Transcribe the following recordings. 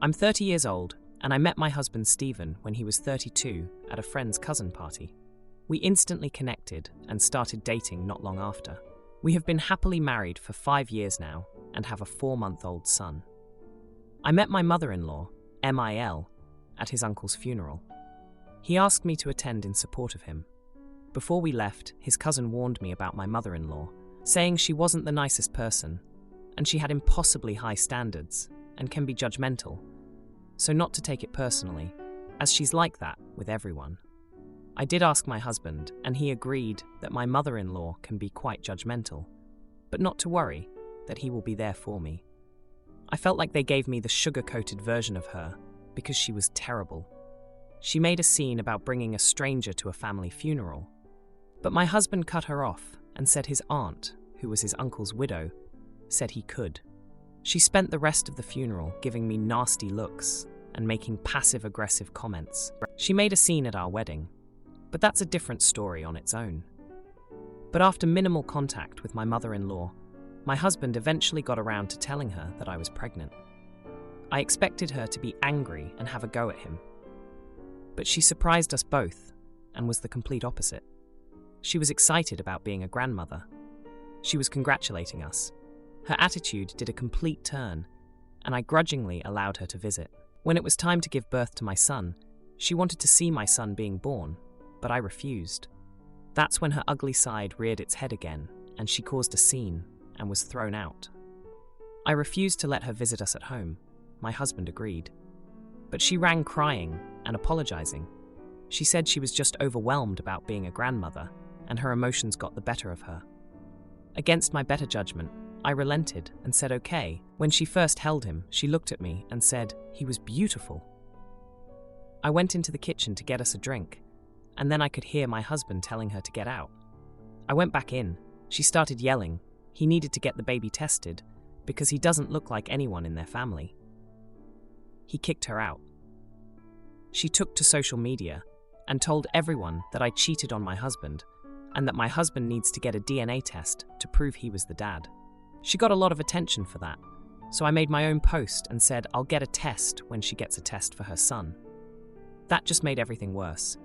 I'm 30 years old, and I met my husband Stephen when he was 32 at a friend's cousin party. We instantly connected and started dating not long after. We have been happily married for 5 years now and have a 4-month-old son. I met my mother-in-law, MIL, at his uncle's funeral. He asked me to attend in support of him. Before we left, his cousin warned me about my mother-in-law, saying she wasn't the nicest person, and she had impossibly high standards and can be judgmental, so not to take it personally, as she's like that with everyone. I did ask my husband, and he agreed that my mother-in-law can be quite judgmental, but not to worry, that he will be there for me. I felt like they gave me the sugar-coated version of her, because she was terrible. She made a scene about bringing a stranger to a family funeral, but my husband cut her off and said his aunt, who was his uncle's widow, said he could. She spent the rest of the funeral giving me nasty looks and making passive-aggressive comments. She made a scene at our wedding, but that's a different story on its own. But after minimal contact with my mother-in-law, my husband eventually got around to telling her that I was pregnant. I expected her to be angry and have a go at him, but she surprised us both and was the complete opposite. She was excited about being a grandmother. She was congratulating us. Her attitude did a complete turn, and I grudgingly allowed her to visit. When it was time to give birth to my son, she wanted to see my son being born, but I refused. That's when her ugly side reared its head again, and she caused a scene and was thrown out. I refused to let her visit us at home. My husband agreed. But she rang crying and apologizing. She said she was just overwhelmed about being a grandmother, and her emotions got the better of her. Against my better judgment, I relented and said okay. When she first held him, she looked at me and said he was beautiful. I went into the kitchen to get us a drink, and then I could hear my husband telling her to get out. I went back in. She started yelling. He needed to get the baby tested because he doesn't look like anyone in their family. He kicked her out. She took to social media and told everyone that I cheated on my husband and that my husband needs to get a DNA test to prove he was the dad. She got a lot of attention for that, so I made my own post and said I'll get a test when she gets a test for her son. That just made everything worse.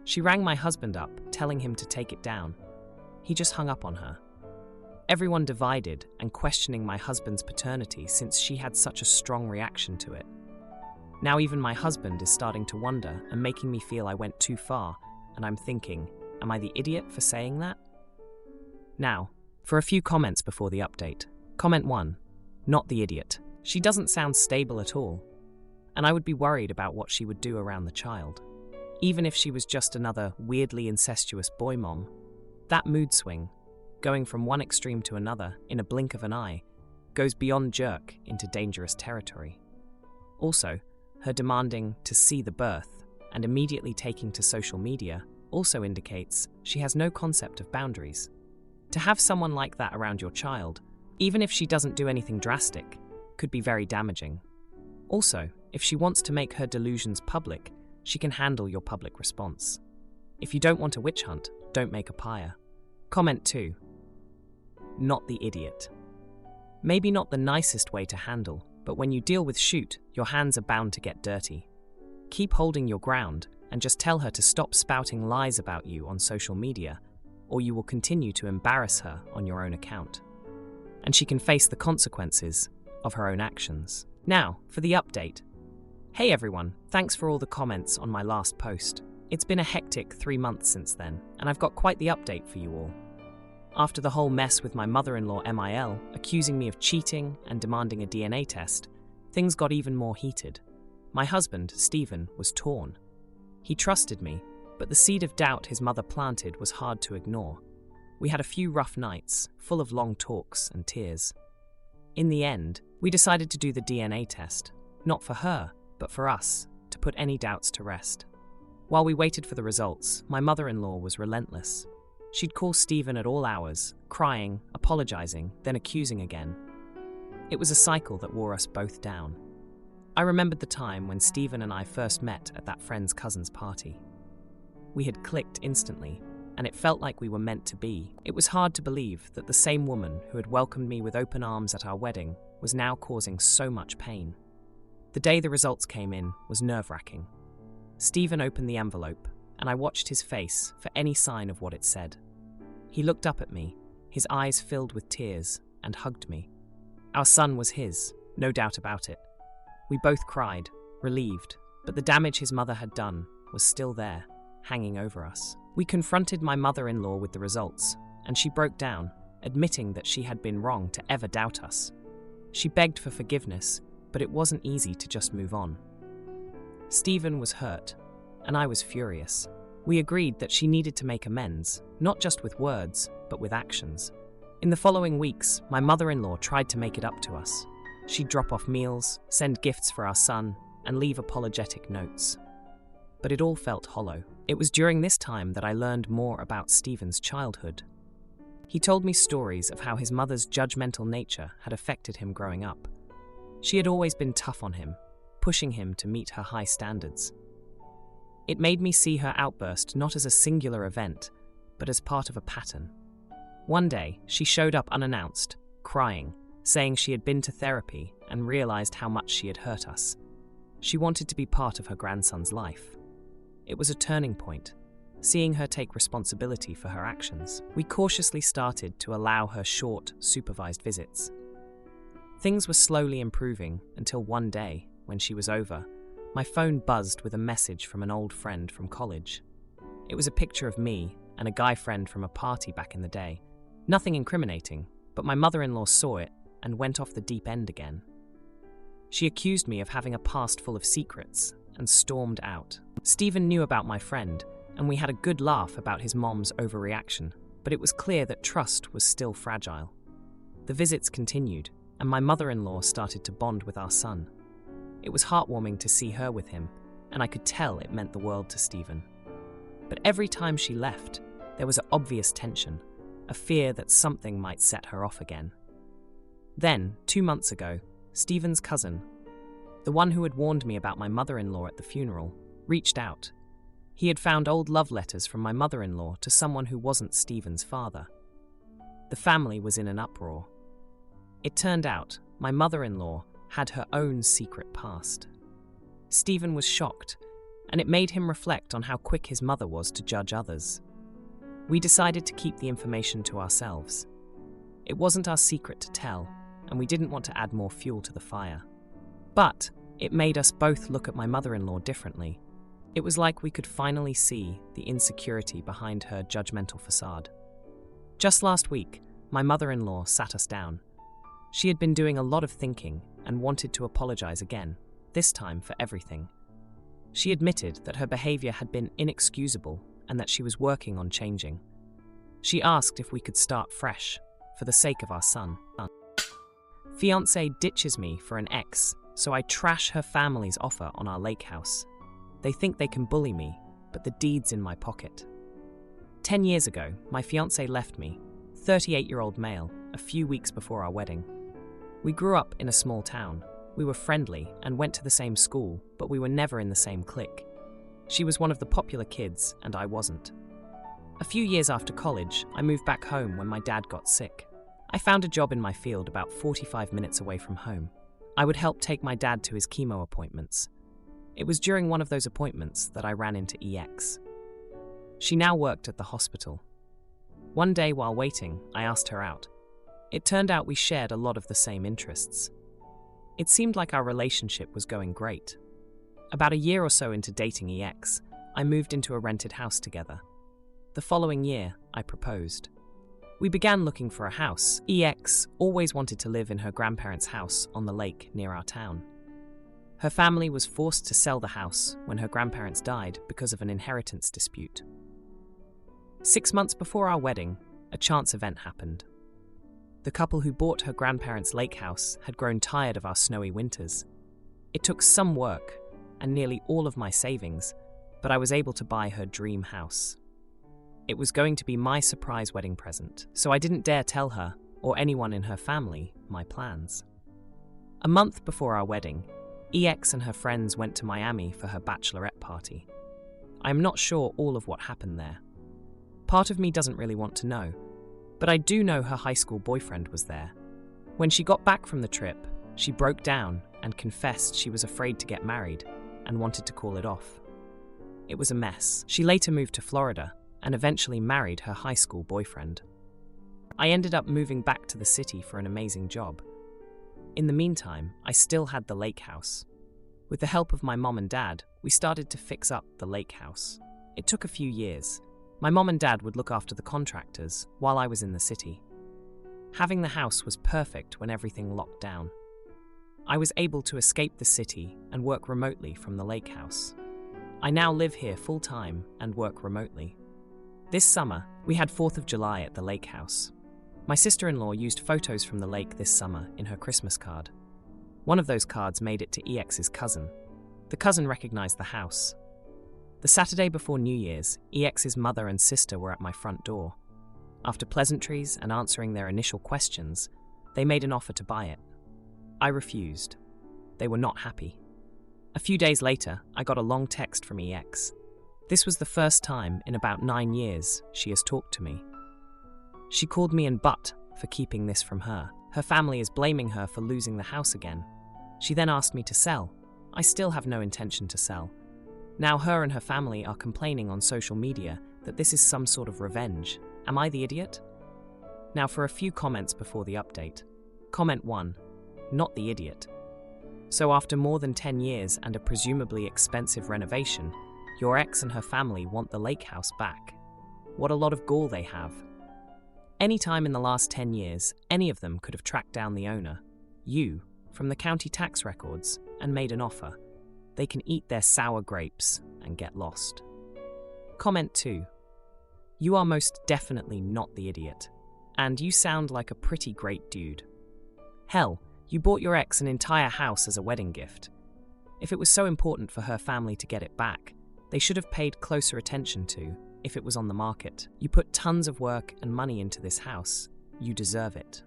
She rang my husband up, telling him to take it down. He just hung up on her. Everyone divided and questioning my husband's paternity since she had such a strong reaction to it. Now even my husband is starting to wonder and making me feel I went too far, and I'm thinking, am I the idiot for saying that? Now, for a few comments before the update. Comment 1. Not the idiot. She doesn't sound stable at all, and I would be worried about what she would do around the child. Even if she was just another weirdly incestuous boy mom, that mood swing, going from one extreme to another in a blink of an eye, goes beyond jerk into dangerous territory. Also, her demanding to see the birth and immediately taking to social media also indicates she has no concept of boundaries. To have someone like that around your child, even if she doesn't do anything drastic, could be very damaging. Also, if she wants to make her delusions public, she can handle your public response. If you don't want a witch hunt, don't make a pyre. Comment 2. Not the idiot. Maybe not the nicest way to handle, but when you deal with shoot, your hands are bound to get dirty. Keep holding your ground and just tell her to stop spouting lies about you on social media, or you will continue to embarrass her on your own account. And she can face the consequences of her own actions. Now, for the update. Hey everyone, thanks for all the comments on my last post. It's been a hectic 3 months since then, and I've got quite the update for you all. After the whole mess with my mother-in-law MIL accusing me of cheating and demanding a DNA test, things got even more heated. My husband, Stephen, was torn. He trusted me, but the seed of doubt his mother planted was hard to ignore. We had a few rough nights, full of long talks and tears. In the end, we decided to do the DNA test, not for her, but for us, to put any doubts to rest. While we waited for the results, my mother-in-law was relentless. She'd call Stephen at all hours, crying, apologizing, then accusing again. It was a cycle that wore us both down. I remembered the time when Stephen and I first met at that friend's cousin's party. We had clicked instantly, and it felt like we were meant to be. It was hard to believe that the same woman who had welcomed me with open arms at our wedding was now causing so much pain. The day the results came in was nerve-wracking. Stephen opened the envelope, and I watched his face for any sign of what it said. He looked up at me, his eyes filled with tears, and hugged me. Our son was his, no doubt about it. We both cried, relieved, but the damage his mother had done was still there, hanging over us. We confronted my mother-in-law with the results, and she broke down, admitting that she had been wrong to ever doubt us. She begged for forgiveness, but it wasn't easy to just move on. Stephen was hurt, and I was furious. We agreed that she needed to make amends, not just with words, but with actions. In the following weeks, my mother-in-law tried to make it up to us. She'd drop off meals, send gifts for our son, and leave apologetic notes. But it all felt hollow. It was during this time that I learned more about Stephen's childhood. He told me stories of how his mother's judgmental nature had affected him growing up. She had always been tough on him, pushing him to meet her high standards. It made me see her outburst not as a singular event, but as part of a pattern. One day, she showed up unannounced, crying, saying she had been to therapy and realized how much she had hurt us. She wanted to be part of her grandson's life. It was a turning point, seeing her take responsibility for her actions. We cautiously started to allow her short, supervised visits. Things were slowly improving until one day, when she was over, my phone buzzed with a message from an old friend from college. It was a picture of me and a guy friend from a party back in the day. Nothing incriminating, but my mother-in-law saw it and went off the deep end again. She accused me of having a past full of secrets and stormed out. Stephen knew about my friend, and we had a good laugh about his mom's overreaction, but it was clear that trust was still fragile. The visits continued, and my mother-in-law started to bond with our son. It was heartwarming to see her with him, and I could tell it meant the world to Stephen. But every time she left, there was an obvious tension, a fear that something might set her off again. Then, 2 months ago, Stephen's cousin, the one who had warned me about my mother-in-law at the funeral, reached out. He had found old love letters from my mother-in-law to someone who wasn't Stephen's father. The family was in an uproar. It turned out my mother-in-law had her own secret past. Stephen was shocked, and it made him reflect on how quick his mother was to judge others. We decided to keep the information to ourselves. It wasn't our secret to tell, and we didn't want to add more fuel to the fire. But it made us both look at my mother-in-law differently. It was like we could finally see the insecurity behind her judgmental facade. Just last week, my mother-in-law sat us down. She had been doing a lot of thinking and wanted to apologize again, this time for everything. She admitted that her behavior had been inexcusable and that she was working on changing. She asked if we could start fresh, for the sake of our son. Fiancé ditches me for an ex, so I trash her family's offer on our lake house. They think they can bully me, but the deed's in my pocket. 10 years ago, my fiancé left me, 38-year-old male, a few weeks before our wedding. We grew up in a small town. We were friendly and went to the same school, but we were never in the same clique. She was one of the popular kids, and I wasn't. A few years after college, I moved back home when my dad got sick. I found a job in my field about 45 minutes away from home. I would help take my dad to his chemo appointments. It was during one of those appointments that I ran into EX. She now worked at the hospital. One day while waiting, I asked her out. It turned out we shared a lot of the same interests. It seemed like our relationship was going great. About a year or so into dating EX, I moved into a rented house together. The following year, I proposed. We began looking for a house. EX always wanted to live in her grandparents' house on the lake near our town. Her family was forced to sell the house when her grandparents died because of an inheritance dispute. 6 months before our wedding, a chance event happened. The couple who bought her grandparents' lake house had grown tired of our snowy winters. It took some work and nearly all of my savings, but I was able to buy her dream house. It was going to be my surprise wedding present, so I didn't dare tell her, or anyone in her family, my plans. A month before our wedding, EX and her friends went to Miami for her bachelorette party. I am not sure all of what happened there. Part of me doesn't really want to know, but I do know her high school boyfriend was there. When she got back from the trip, she broke down and confessed she was afraid to get married and wanted to call it off. It was a mess. She later moved to Florida and eventually married her high school boyfriend. I ended up moving back to the city for an amazing job. In the meantime, I still had the lake house. With the help of my mom and dad, we started to fix up the lake house. It took a few years. My mom and dad would look after the contractors while I was in the city. Having the house was perfect when everything locked down. I was able to escape the city and work remotely from the lake house. I now live here full-time and work remotely. This summer, we had 4th of July at the lake house. My sister-in-law used photos from the lake this summer in her Christmas card. One of those cards made it to EX's cousin. The cousin recognized the house. The Saturday before New Year's, EX's mother and sister were at my front door. After pleasantries and answering their initial questions, they made an offer to buy it. I refused. They were not happy. A few days later, I got a long text from EX. This was the first time in about 9 years she has talked to me. She called me an butt for keeping this from her. Her family is blaming her for losing the house again. She then asked me to sell. I still have no intention to sell. Now her and her family are complaining on social media that this is some sort of revenge. Am I the idiot? Now for a few comments before the update. Comment 1. Not the idiot. So after more than 10 years and a presumably expensive renovation, your ex and her family want the lake house back. What a lot of gall they have. Any time in the last 10 years, any of them could have tracked down the owner, you, from the county tax records, and made an offer. They can eat their sour grapes and get lost. Comment 2. You are most definitely not the idiot, and you sound like a pretty great dude. Hell, you bought your ex an entire house as a wedding gift. If it was so important for her family to get it back, they should have paid closer attention to if it was on the market. You put tons of work and money into this house. You deserve it.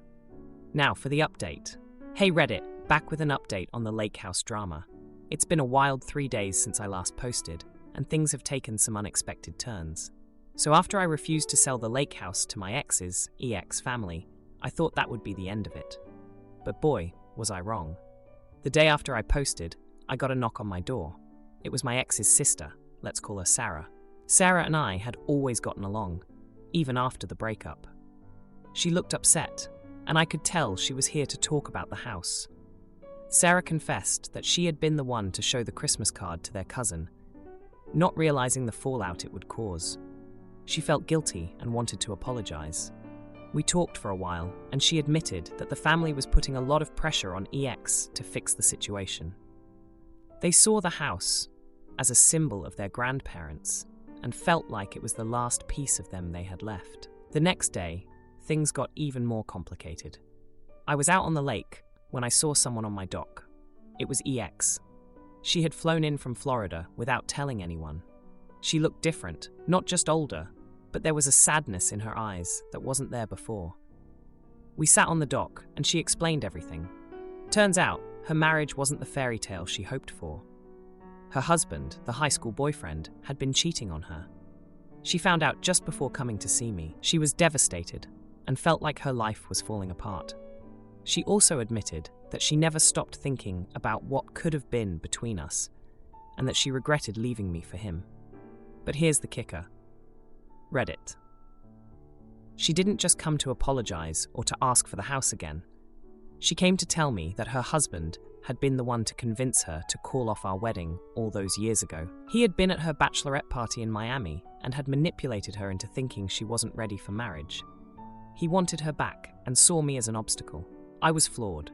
Now for the update. Hey Reddit, back with an update on the lake house drama. It's been a wild 3 days since I last posted, and things have taken some unexpected turns. So after I refused to sell the lake house to my ex's, EX family, I thought that would be the end of it. But boy, was I wrong. The day after I posted, I got a knock on my door. It was my ex's sister, let's call her Sarah. Sarah and I had always gotten along, even after the breakup. She looked upset, and I could tell she was here to talk about the house. Sarah confessed that she had been the one to show the Christmas card to their cousin, not realizing the fallout it would cause. She felt guilty and wanted to apologize. We talked for a while, and she admitted that the family was putting a lot of pressure on EX to fix the situation. They saw the house as a symbol of their grandparents and felt like it was the last piece of them they had left. The next day, things got even more complicated. I was out on the lake when I saw someone on my dock. It was EX. She had flown in from Florida without telling anyone. She looked different, not just older, but there was a sadness in her eyes that wasn't there before. We sat on the dock and she explained everything. Turns out, her marriage wasn't the fairy tale she hoped for. Her husband, the high school boyfriend, had been cheating on her. She found out just before coming to see me. She was devastated and felt like her life was falling apart. She also admitted that she never stopped thinking about what could have been between us and that she regretted leaving me for him. But here's the kicker. Reddit. She didn't just come to apologize or to ask for the house again. She came to tell me that her husband had been the one to convince her to call off our wedding all those years ago. He had been at her bachelorette party in Miami and had manipulated her into thinking she wasn't ready for marriage. He wanted her back and saw me as an obstacle. I was flawed.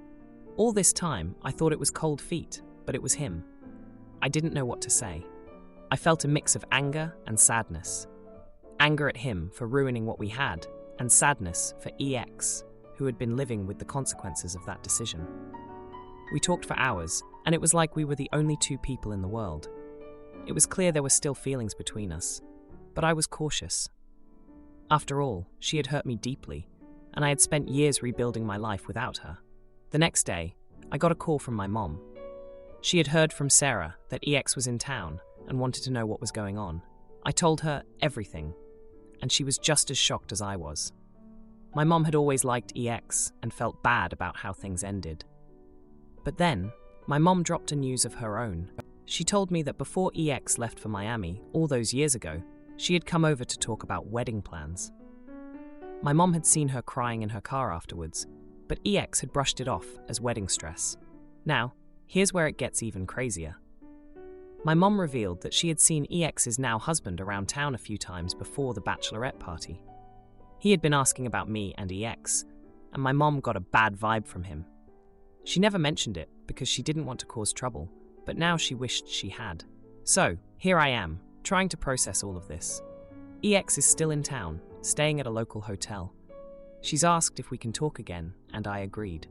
All this time, I thought it was cold feet, but it was him. I didn't know what to say. I felt a mix of anger and sadness. Anger at him for ruining what we had, and sadness for EX, who had been living with the consequences of that decision. We talked for hours, and it was like we were the only two people in the world. It was clear there were still feelings between us, but I was cautious. After all, she had hurt me deeply, and I had spent years rebuilding my life without her. The next day, I got a call from my mom. She had heard from Sarah that EX was in town and wanted to know what was going on. I told her everything, and she was just as shocked as I was. My mom had always liked EX and felt bad about how things ended. But then, My mom dropped a news of her own. She told me that before EX left for Miami, all those years ago, she had come over to talk about wedding plans. My mom had seen her crying in her car afterwards, but EX had brushed it off as wedding stress. Now, here's where it gets even crazier. My mom revealed that she had seen EX's now husband around town a few times before the bachelorette party. He had been asking about me and EX, and my mom got a bad vibe from him. She never mentioned it because she didn't want to cause trouble, but now she wished she had. So, here I am, trying to process all of this. EX is still in town, staying at a local hotel. She's asked if we can talk again, and I agreed.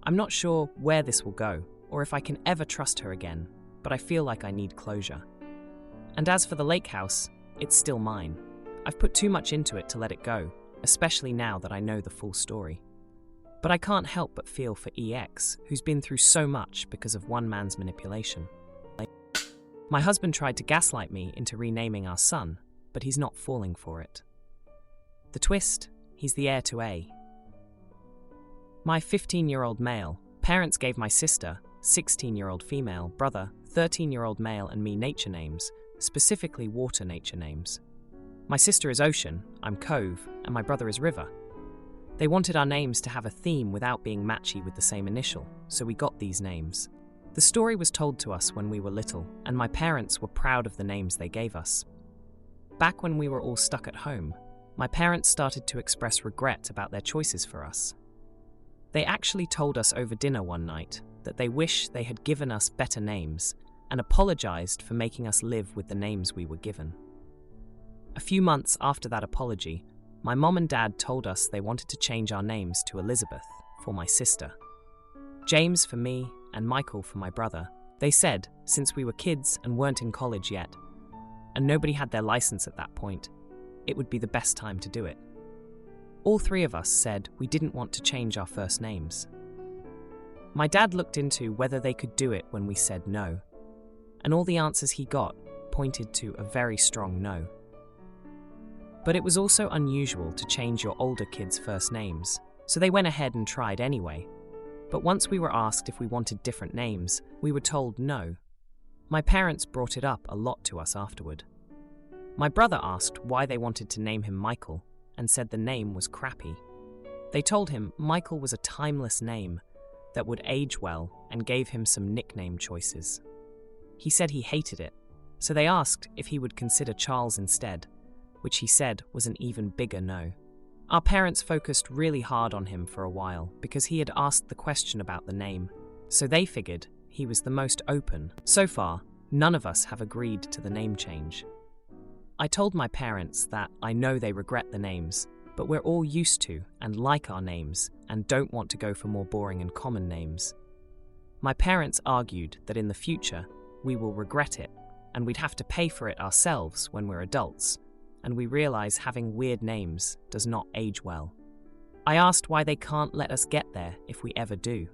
I'm not sure where this will go, or if I can ever trust her again, but I feel like I need closure. And as for the lake house, it's still mine. I've put too much into it to let it go, especially now that I know the full story. But I can't help but feel for EX, who's been through so much because of one man's manipulation. My husband tried to gaslight me into renaming our son, but he's not falling for it. The twist? He's the heir to A. My 15-year-old male, parents gave my sister, 16-year-old female, brother, 13-year-old male and me nature names, specifically water nature names. My sister is Ocean, I'm Cove, and my brother is River. They wanted our names to have a theme without being matchy with the same initial, so we got these names. The story was told to us when we were little, and my parents were proud of the names they gave us. Back when we were all stuck at home, my parents started to express regret about their choices for us. They actually told us over dinner one night that they wish they had given us better names and apologized for making us live with the names we were given. A few months after that apology, my mom and dad told us they wanted to change our names to Elizabeth for my sister, James for me, and Michael for my brother. They said, since we were kids and weren't in college yet, and nobody had their license at that point, it would be the best time to do it. All three of us said we didn't want to change our first names. My dad looked into whether they could do it when we said no, and all the answers he got pointed to a very strong no. But it was also unusual to change your older kids' first names, so they went ahead and tried anyway. But once we were asked if we wanted different names, we were told no. My parents brought it up a lot to us afterward. My brother asked why they wanted to name him Michael, and said the name was crappy. They told him Michael was a timeless name that would age well and gave him some nickname choices. He said he hated it, so they asked if he would consider Charles instead, which he said was an even bigger no. Our parents focused really hard on him for a while because he had asked the question about the name, so they figured he was the most open. So far, none of us have agreed to the name change. I told my parents that I know they regret the names, but we're all used to and like our names and don't want to go for more boring and common names. My parents argued that in the future, we will regret it and we'd have to pay for it ourselves when we're adults, and we realize having weird names does not age well. I asked why they can't let us get there if we ever do.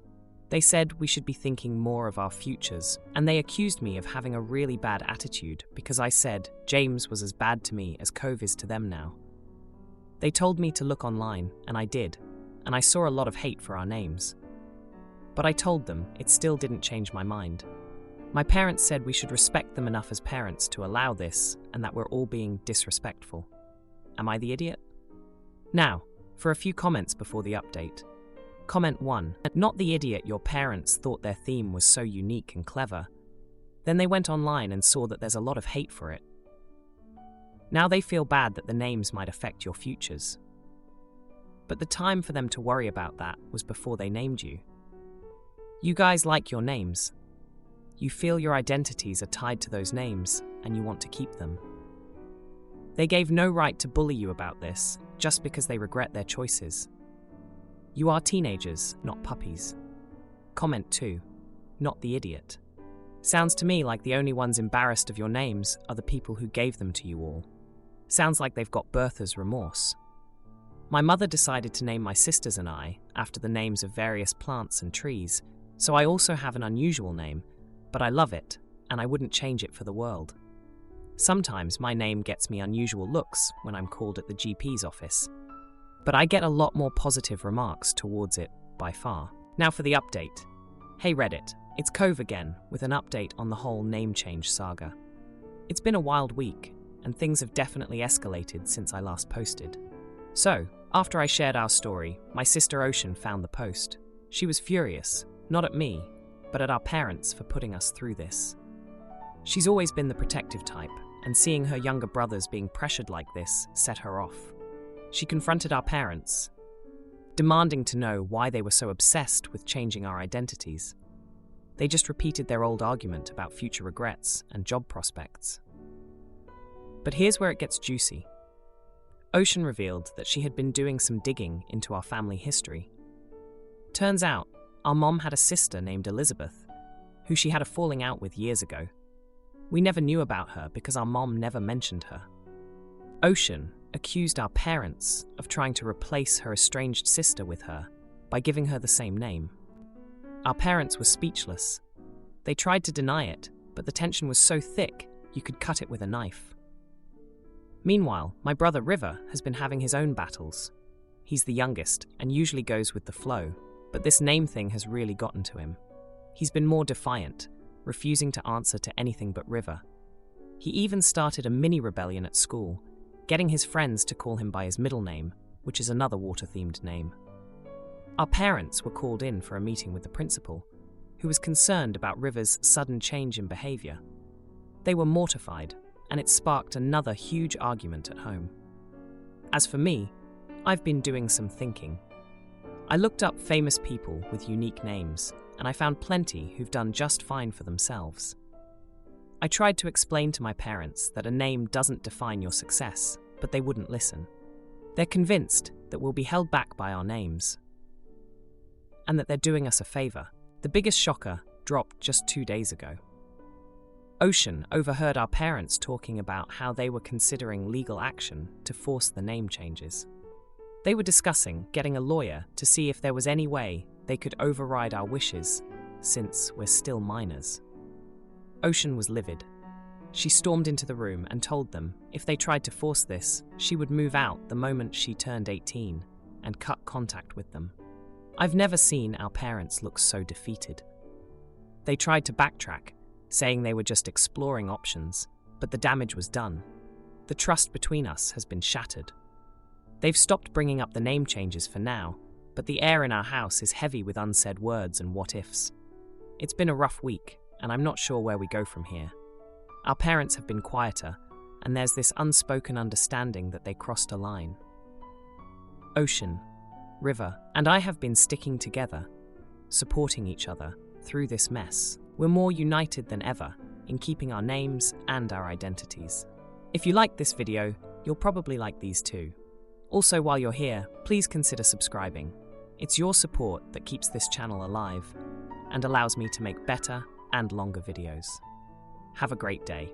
They said we should be thinking more of our futures, and they accused me of having a really bad attitude because I said James was as bad to me as Cove is to them now. They told me to look online, and I did, and I saw a lot of hate for our names. But I told them it still didn't change my mind. My parents said we should respect them enough as parents to allow this, and that we're all being disrespectful. Am I the idiot? Now, for a few comments before the update. Comment 1. Not the idiot your parents thought their theme was so unique and clever. Then they went online and saw that there's a lot of hate for it. Now they feel bad that the names might affect your futures. But the time for them to worry about that was before they named you. You guys like your names. You feel your identities are tied to those names, and you want to keep them. They gave no right to bully you about this, just because they regret their choices. You are teenagers, not puppies. Comment 2. Not the idiot. Sounds to me like the only ones embarrassed of your names are the people who gave them to you all. Sounds like they've got Bertha's remorse. My mother decided to name my sisters and I after the names of various plants and trees, so I also have an unusual name, but I love it, and I wouldn't change it for the world. Sometimes my name gets me unusual looks when I'm called at the GP's office, but I get a lot more positive remarks towards it by far. Now for the update. Hey Reddit, It's Cove again, with an update on the whole name change saga. It's been a wild week, and things have definitely escalated since I last posted. So, after I shared our story, my sister Ocean found the post. She was furious, not at me, but at our parents for putting us through this. She's always been the protective type, and seeing her younger brothers being pressured like this set her off. She confronted our parents, demanding to know why they were so obsessed with changing our identities. They just repeated their old argument about future regrets and job prospects. But here's where it gets juicy. Ocean revealed that she had been doing some digging into our family history. Turns out, our mom had a sister named Elizabeth, who she had a falling out with years ago. We never knew about her because our mom never mentioned her. Ocean accused our parents of trying to replace her estranged sister with her by giving her the same name. Our parents were speechless. They tried to deny it, but the tension was so thick you could cut it with a knife. Meanwhile, my brother River has been having his own battles. He's the youngest and usually goes with the flow, but this name thing has really gotten to him. He's been more defiant, refusing to answer to anything but River. He even started a mini rebellion at school, getting his friends to call him by his middle name, which is another water-themed name. Our parents were called in for a meeting with the principal, who was concerned about River's sudden change in behavior. They were mortified, and it sparked another huge argument at home. As for me, I've been doing some thinking. I looked up famous people with unique names, and I found plenty who've done just fine for themselves. I tried to explain to my parents that a name doesn't define your success, but they wouldn't listen. They're convinced that we'll be held back by our names, and that they're doing us a favor. The biggest shocker dropped just 2 days ago. Ocean overheard our parents talking about how they were considering legal action to force the name changes. They were discussing getting a lawyer to see if there was any way they could override our wishes, since we're still minors. Ocean was livid. She stormed into the room and told them if they tried to force this, she would move out the moment she turned 18 and cut contact with them. I've never seen our parents look so defeated. They tried to backtrack, saying they were just exploring options, but the damage was done. The trust between us has been shattered. They've stopped bringing up the name changes for now, but the air in our house is heavy with unsaid words and what-ifs. It's been a rough week, and I'm not sure where we go from here. Our parents have been quieter, and there's this unspoken understanding that they crossed a line. Ocean, River, and I have been sticking together, supporting each other through this mess. We're more united than ever in keeping our names and our identities. If you liked this video, you'll probably like these too. Also, while you're here, please consider subscribing. It's your support that keeps this channel alive and allows me to make better and longer videos. Have a great day.